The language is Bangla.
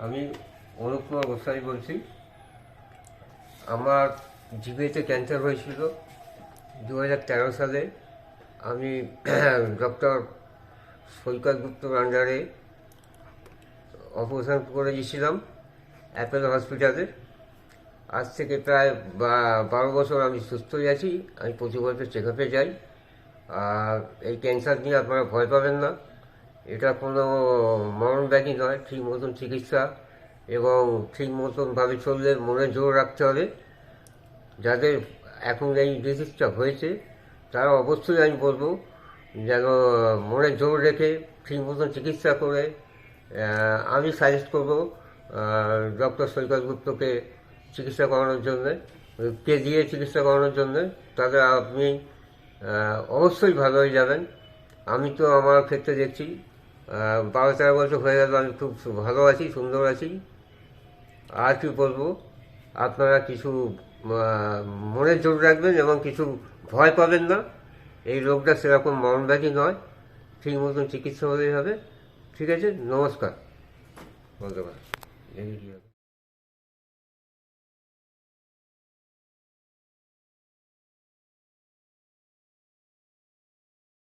আমি অনুপ কুমার গোস্বামী বলছি। আমার জিভেতে ক্যান্সার হয়েছিল 2013 সালে। আমি ডক্টর সৈকত গুপ্তর আন্ডারে অপারেশন করে গেছিলাম অ্যাপেলো হসপিটালে। আজ থেকে প্রায় 12 বছর আমি সুস্থই আছি। আমি প্রতি বছর চেক আপে যাই। আর এই ক্যান্সার নিয়ে আপনারা ভয় পাবেন না। এটা কোনো মরণ ব্যাধি নয়। ঠিক মতন চিকিৎসা এবং ঠিক মতনভাবে চললে, মনে জোর রাখতে হবে। যাদের এখন এই ডিজিজটা হয়েছে তারা অবশ্যই আমি বলবো যেন মনে জোর রেখে ঠিক মতন চিকিৎসা করে, আমি সাজেস্ট করবো ডক্টর সৈকত গুপ্তকে চিকিৎসা করানোর জন্যে, কে দিয়ে চিকিৎসা করানোর জন্যে। তাহলে আপনি অবশ্যই ভালো হয়ে যাবেন। আমি তো আমার ক্ষেত্রে দেখছি 12-13 বছর হয়ে গেল, আমি খুব ভালো আছি, সুন্দর আছি। আর কি বলবো, আপনারা কিছু মনে জোর রাখবেন এবং কিছু ভয় পাবেন না। এই রোগটা সেরকম মরণব্যাধি নয়। ঠিক মতন চিকিৎসা হলেই হবে। ঠিক আছে, নমস্কার, ধন্যবাদ।